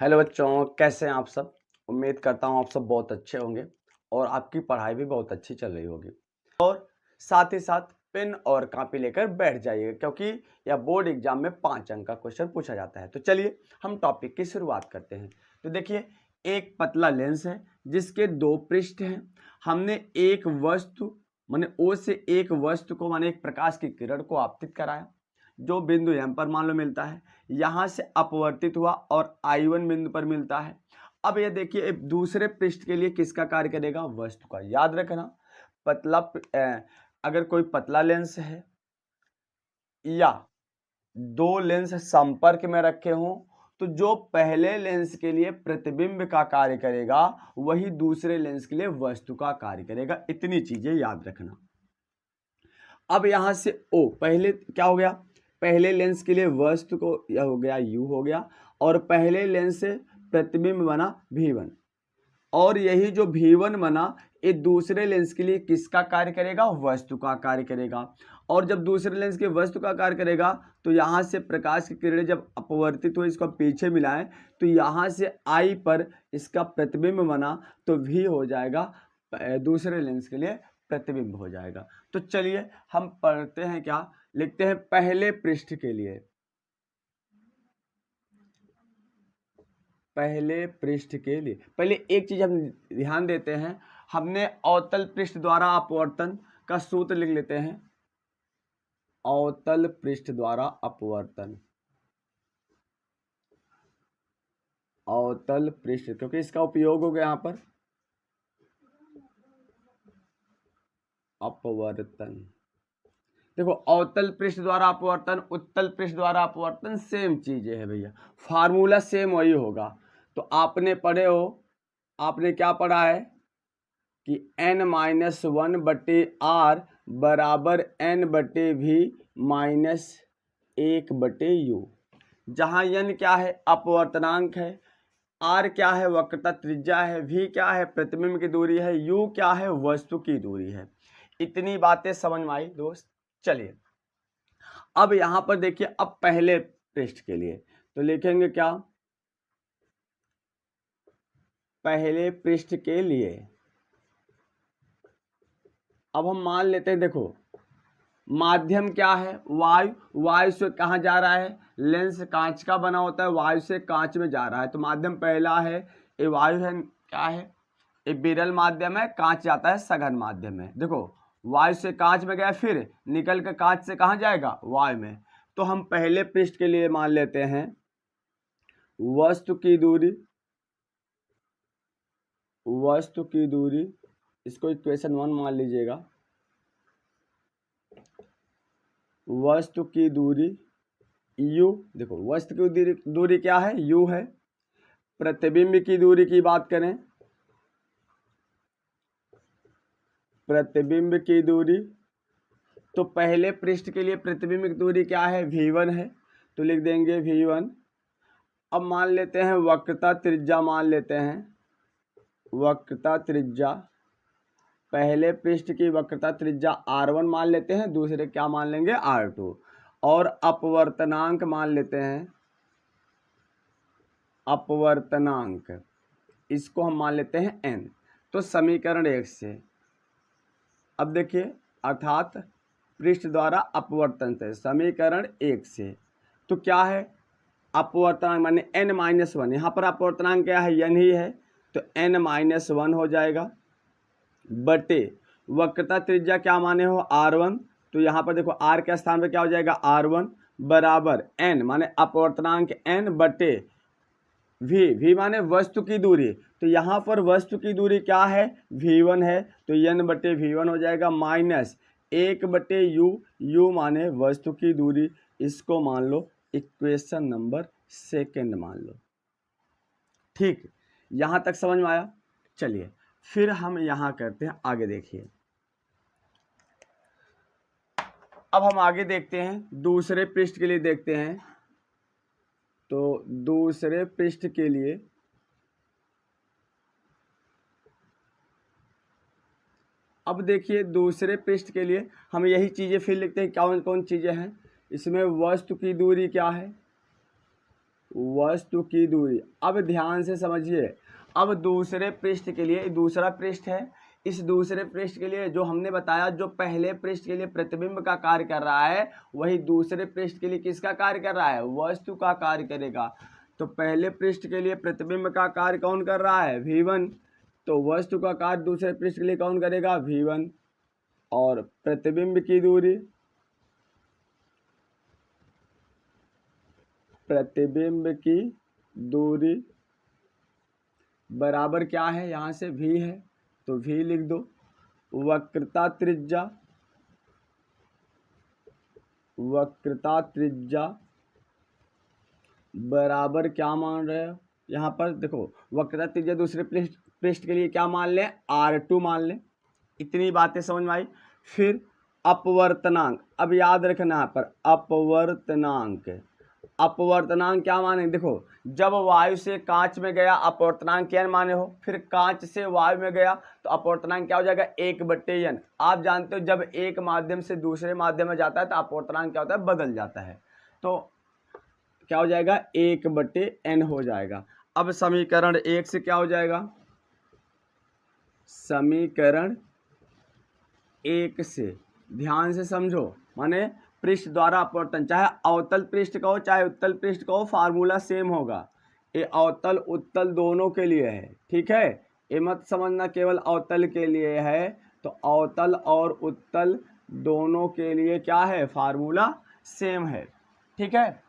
Hello बच्चों, कैसे हैं आप सब। उम्मीद करता हूँ आप सब बहुत अच्छे होंगे और आपकी पढ़ाई भी बहुत अच्छी चल रही होगी। और साथ ही साथ पेन और कॉपी लेकर बैठ जाइएगा, क्योंकि यह बोर्ड एग्जाम में 5 अंक का क्वेश्चन पूछा जाता है। तो चलिए हम टॉपिक की शुरुआत करते हैं। तो देखिए, एक पतला लेंस है जिसके 2 पृष्ठ हैं। हमने एक वस्तु माने ओ से एक वस्तु को माने एक प्रकाश की किरण को आपतित कराया, जो बिंदु एम पर मान लो मिलता है, यहाँ से अपवर्तित हुआ और I1 बिंदु पर मिलता है। अब ये देखिए, दूसरे पृष्ठ के लिए किसका कार्य करेगा? वस्तु का। याद रखना, पतला अगर कोई पतला लेंस है या 2 लेंस संपर्क में रखे हों, तो जो पहले लेंस के लिए प्रतिबिंब का कार्य करेगा वही दूसरे लेंस के लिए वस्तु का कार्य करेगा। इतनी चीजें याद रखना। अब यहां से O पहले क्या हो गया? पहले लेंस के लिए वस्तु को यह हो गया U हो गया, और पहले लेंस से प्रतिबिंब बना V1, और यही जो V1 बना ये दूसरे लेंस के लिए किसका कार्य करेगा? वस्तु का कार्य करेगा। और जब दूसरे लेंस के वस्तु का कार्य करेगा तो यहाँ से प्रकाश की किरणें जब अपवर्तित हुई, इसको पीछे मिलाएं, तो यहाँ से I पर इसका प्रतिबिंब बना तो V हो जाएगा, दूसरे लेंस के लिए प्रतिबिंब हो जाएगा। तो चलिए हम पढ़ते हैं, क्या लिखते हैं पहले पृष्ठ के लिए। पहले पृष्ठ के लिए पहले एक चीज हम ध्यान देते हैं, हमने अवतल पृष्ठ द्वारा अपवर्तन का सूत्र लिख लेते हैं। अवतल पृष्ठ द्वारा अपवर्तन, अवतल पृष्ठ, क्योंकि इसका उपयोग हो गया यहाँ पर अपवर्तन। देखो, अवतल पृष्ठ द्वारा अपवर्तन, उत्तल पृष्ठ द्वारा अपवर्तन सेम चीजें है भैया, फार्मूला सेम वही होगा। तो आपने पढ़े हो, आपने क्या पढ़ा है कि n-1/r बराबर n/v-1/u, जहां n क्या है? अपवर्तनांक है, r क्या है? वक्रता त्रिज्या है, v क्या है? प्रतिबिंब की दूरी है, u क्या है? वस्तु की दूरी है। इतनी बातें समझ में आई दोस्त। चलिए अब यहां पर देखिए, अब पहले पृष्ठ के लिए तो लिखेंगे क्या? पहले पृष्ठ के लिए अब हम मान लेते हैं, देखो माध्यम क्या है? वायु। वायु से कहाँ जा रहा है? लेंस कांच का बना होता है, वायु से कांच में जा रहा है, तो माध्यम पहला है, ये वायु है। क्या है? ये विरल माध्यम है, कांच जाता है सघन माध्यम है। देखो, वायु से कांच में गया, फिर निकल कर कांच से कहाँ जाएगा? वायु में। तो हम पहले पृष्ठ के लिए मान लेते हैं वस्तु की दूरी, वस्तु की दूरी, इसको इक्वेशन 1 मान लीजिएगा। वस्तु की दूरी u, देखो वस्तु की दूरी क्या है? u है। प्रतिबिंब की दूरी की बात करें, प्रतिबिंब की दूरी, तो पहले पृष्ठ के लिए प्रतिबिंब की दूरी क्या है? v1 है, तो लिख देंगे v1। अब मान लेते हैं वक्रता त्रिज्या, मान लेते हैं वक्रता त्रिज्या, पहले पृष्ठ की वक्रता त्रिज्या r1 मान लेते हैं, दूसरे क्या मान लेंगे? r2। और अपवर्तनांक मान लेते हैं, अपवर्तनांक इसको हम मान लेते हैं n। तो समीकरण 1 से, अब देखिए, अर्थात पृष्ठ द्वारा अपवर्तन से समीकरण 1 से, तो क्या है? अपवर्तनांक माने n-1, यहाँ पर अपवर्तनांक क्या है? n ही है, तो n-1 हो जाएगा बटे वक्रता त्रिज्या क्या माने हो? r1, तो यहाँ पर देखो r के स्थान पर क्या हो जाएगा? r1 बराबर n माने अपवर्तनांक n बटे v माने वस्तु की दूरी, तो यहाँ पर वस्तु की दूरी क्या है? v1 है, तो n/v1 हो जाएगा माइनस 1/u, u माने वस्तु की दूरी, इसको मान लो इक्वेशन नंबर 2 मान लो। ठीक, यहां तक समझ में आया? चलिए फिर हम यहां करते हैं आगे। देखिए, अब हम आगे देखते हैं, दूसरे पृष्ठ के लिए देखते हैं। तो दूसरे पृष्ठ के लिए अब देखिए, दूसरे पृष्ठ के लिए हम यही चीजें फिर लिखते हैं। कौन कौन चीजें हैं इसमें? वस्तु की दूरी क्या है? वस्तु की दूरी। अब ध्यान से समझिए, अब दूसरे पृष्ठ के लिए, दूसरा पृष्ठ है, इस दूसरे पृष्ठ के लिए जो हमने बताया, जो पहले पृष्ठ के लिए प्रतिबिंब का कार्य कर रहा है वही दूसरे पृष्ठ के लिए किसका कार्य कर रहा है, वस्तु का कार्य करेगा। तो पहले पृष्ठ के लिए प्रतिबिंब का कार्य कौन कर रहा है, v1, तो वस्तु का कार्य दूसरे पृष्ठ के लिए कौन करेगा, v1। और प्रतिबिंब की दूरी, प्रतिबिंब की दूरी बराबर क्या है, यहाँ से v है तो v लिख दो, वक्रता त्रिज्या, वक्रता त्रिज्या बराबर क्या मान रहे हो, यहाँ पर देखो वक्रता त्रिज्या दूसरे पृष्ठ के लिए क्या मान लें, r2 मान लें। इतनी बातें समझ में आई। फिर अपवर्तनांक, अब याद रखना यहाँ पर अपवर्तनांक, अपवर्तनांक क्या माने, देखो जब वायु से कांच में गया अपवर्तनांक n माने हो, फिर कांच से वायु में गया तो अपवर्तनांक क्या हो जाएगा, 1/n। आप जानते हो जब एक माध्यम से दूसरे माध्यम में जाता है तो अपवर्तनांक क्या होता है, बदल जाता है, तो क्या हो जाएगा, 1/n हो जाएगा। अब समीकरण 1 से क्या हो जाएगा, समीकरण 1 से ध्यान से समझो, माने पृष्ठ द्वारा अपवर्तन, चाहे अवतल पृष्ठ का हो चाहे उत्तल पृष्ठ का हो, फार्मूला सेम होगा। ये अवतल उत्तल दोनों के लिए है, ठीक है, ये मत समझना केवल अवतल के लिए है, तो अवतल और उत्तल दोनों के लिए क्या है, फार्मूला सेम है, ठीक है,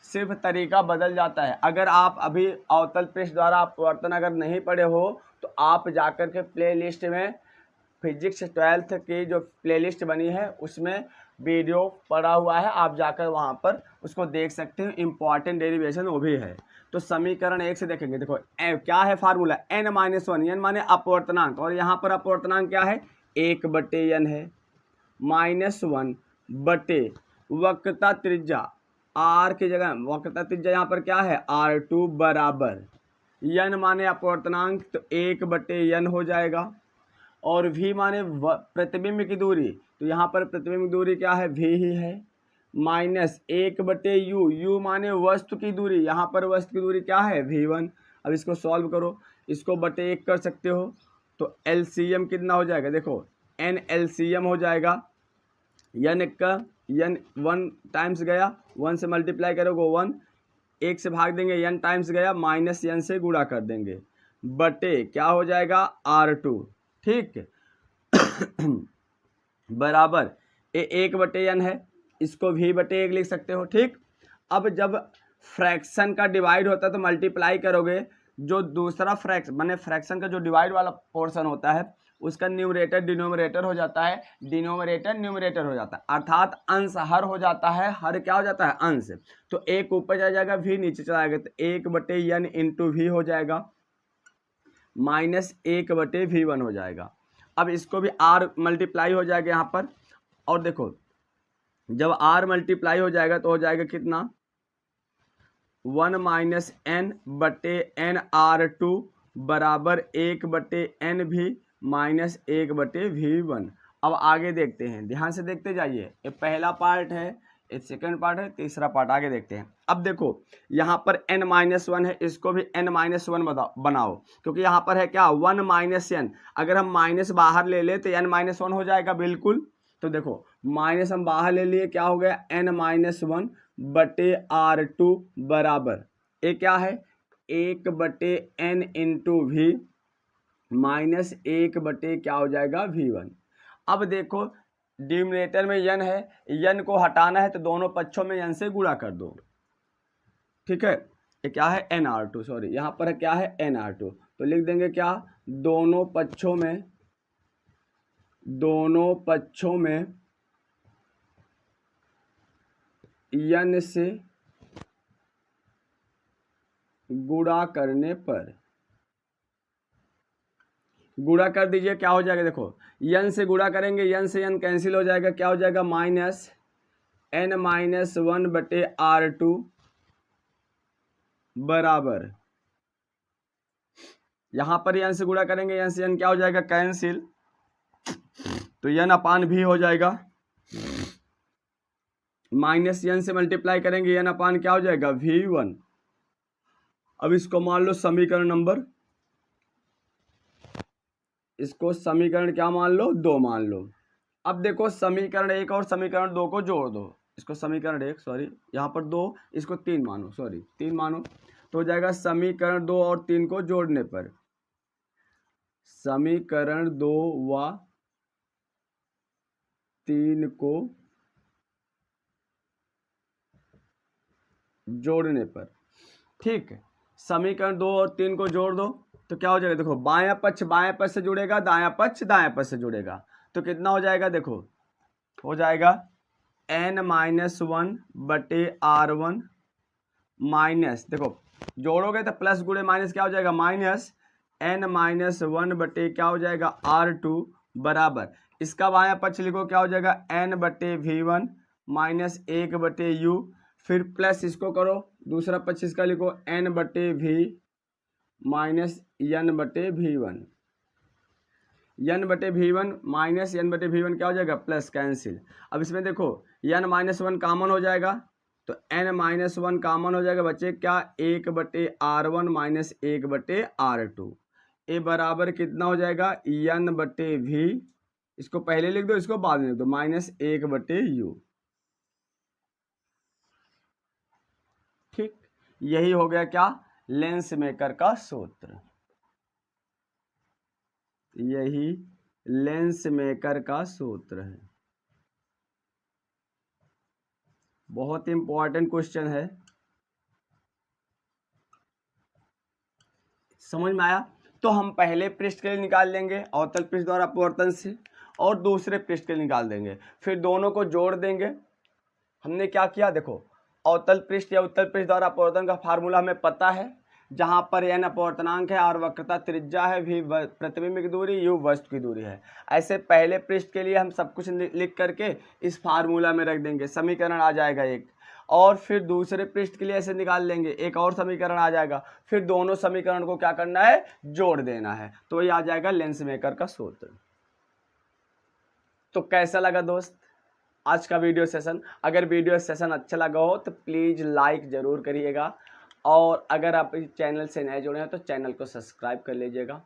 सिर्फ तरीका बदल जाता है। अगर आप अभी अवतल पृष्ठ द्वारा अपवर्तन अगर नहीं पढ़े हो तो आप जाकर के प्ले लिस्ट में फिजिक्स 12th की जो प्लेलिस्ट बनी है उसमें वीडियो पड़ा हुआ है, आप जाकर वहां पर उसको देख सकते हैं, इम्पॉर्टेंट डेरिवेशन वो भी है। तो समीकरण 1 से देखेंगे, देखो क्या है फार्मूला, n-1, n माने अपवर्तनांक, और यहाँ पर अपवर्तनांक क्या है, 1/n है, -1 बटे वक्रता त्रिज्या, r की जगह वक्रता त्रिज्या यहाँ पर क्या है, r2 बराबर n माने अपवर्तनांक तो 1/n हो जाएगा, और v माने प्रतिबिंब की दूरी, तो यहाँ पर प्रतिबिंब की दूरी क्या है, v ही है, -1/u, u माने वस्तु की दूरी, यहाँ पर वस्तु की दूरी क्या है, v1। अब इसको सॉल्व करो, इसको बटे 1 कर सकते हो, तो LCM कितना हो जाएगा, देखो n LCM हो जाएगा, n का n 1 टाइम्स गया, 1 से मल्टीप्लाई करोगे 1, 1 से भाग देंगे n टाइम्स गया, -n से गुणा कर देंगे, बटे क्या हो जाएगा, r2, ठीक बराबर ये 1/n है, इसको v/1 लिख सकते हो, ठीक। अब जब फ्रैक्शन का डिवाइड होता है तो मल्टीप्लाई करोगे, जो दूसरा फ्रैक्शन का जो डिवाइड वाला पोर्शन होता है उसका न्यूमरेटर डिनोमिनेटर हो जाता है, डिनोमिनेटर न्यूमरेटर हो जाता है, अर्थात अंश हर हो जाता है, हर क्या हो जाता है, अंश। तो 1 ऊपर चला जाएगा, v नीचे चला जाएगा, तो 1/n इंटू v हो जाएगा, -1/v1 हो जाएगा। अब इसको भी r मल्टीप्लाई हो जाएगा यहाँ पर, और देखो जब r मल्टीप्लाई हो जाएगा तो हो जाएगा कितना, 1 - n/n r2 बराबर 1/n भी -1/v1। अब आगे देखते हैं, ध्यान से देखते जाइए, ये पहला पार्ट है, ये सेकंड पार्ट है, तीसरा पार्ट आगे देखते हैं। अब देखो यहाँ पर n-1 है, इसको भी n-1 बनाओ, क्योंकि यहाँ पर है क्या, 1 - n, अगर हम माइनस बाहर ले ले तो n-1 हो जाएगा बिल्कुल। तो देखो माइनस हम बाहर ले लिए, क्या हो गया, n-1 बटे r2 बराबर ये क्या है, 1/n इंटू v -1 बटे क्या हो जाएगा, v1। अब देखो डिनोमिनेटर में n है, n को हटाना है तो दोनों पक्षों में n से गुणा कर दो, ठीक है, ये क्या है, nr2, सॉरी यहाँ पर क्या है, nr2, तो लिख देंगे क्या, दोनों पक्षों में n से गुणा करने पर, गुणा कर दीजिए, क्या हो जाएगा, देखो n से गुणा करेंगे, n से n कैंसिल हो जाएगा, क्या हो जाएगा, -n-1 बटे r2 बराबर, यहाँ पर n से गुणा करेंगे, n से n क्या हो जाएगा, कैंसिल, तो n/v हो जाएगा, -n से मल्टीप्लाई करेंगे, n/, क्या हो जाएगा, v1 अब इसको मान लो समीकरण नंबर, इसको समीकरण क्या मान लो, 2 मान लो। अब देखो समीकरण 1 और समीकरण 2 को जोड़ दो। इसको समीकरण 1 सॉरी यहाँ पर 2, इसको 3 मानो, सॉरी 3 मानो, तो हो जाएगा समीकरण 2 और 3 को जोड़ने पर, समीकरण 2 व 3 को जोड़ने पर, ठीक है। समीकरण 2 और 3 को जोड़ दो तो क्या हो जाएगा, देखो बायां पक्ष बायां पक्ष से जुड़ेगा, दायां पक्ष दायां पक्ष से जुड़ेगा, तो कितना हो जाएगा, देखो हो जाएगा n-1 बटे r1 माइनस, देखो जोड़ोगे तो प्लस गुणे माइनस क्या हो जाएगा, माइनस n-1 बटे क्या हो जाएगा r2 बराबर, इसका बायां पक्ष लिखो क्या हो जाएगा n बटे v1 माइनस 1 बटे u, फिर प्लस इसको करो, दूसरा पक्ष इसका लिखो n बटे v माइनस n बटे v1, n बटे v1 माइनस n बटे v1 क्या हो जाएगा, प्लस कैंसिल। अब इसमें देखो n माइनस 1 कामन हो जाएगा, तो n माइनस 1 कामन हो जाएगा बच्चे क्या, 1 बटे r1 माइनस 1 बटे r2, ए बराबर कितना हो जाएगा n बटे v, इसको पहले लिख दो इसको बाद में लिख दो, माइनस 1 बटे u, ठीक। यही हो गया क्या, लेंस मेकर का सूत्र, यही लेंस मेकर का सूत्र है। बहुत इंपॉर्टेंट क्वेश्चन है, समझ में आया। तो हम पहले पृष्ठ के लिए निकाल लेंगे अवतल पृष्ठ द्वारा अपवर्तन से, और दूसरे पृष्ठ के लिए निकाल देंगे, फिर दोनों को जोड़ देंगे। हमने क्या किया, देखो अवतल पृष्ठ या उत्तल पृष्ठ द्वारा अपवर्तन का फार्मूला हमें पता है, जहां पर n अपवर्तनांक है, r वक्रता त्रिज्या है, v प्रतिबिंब की दूरी, u वस्तु की दूरी है। ऐसे पहले पृष्ठ के लिए हम सब कुछ लिख करके इस फार्मूला में रख देंगे, समीकरण आ जाएगा एक, और फिर दूसरे पृष्ठ के लिए ऐसे निकाल लेंगे, एक और समीकरण आ जाएगा, फिर दोनों समीकरण को क्या करना है, जोड़ देना है, तो ये आ जाएगा लेंस मेकर का सूत्र। तो कैसा लगा दोस्त आज का वीडियो सेशन? अगर वीडियो सेशन अच्छा लगा हो तो प्लीज़ लाइक ज़रूर करिएगा, और अगर आप इस चैनल से नए जुड़े हैं तो चैनल को सब्सक्राइब कर लीजिएगा।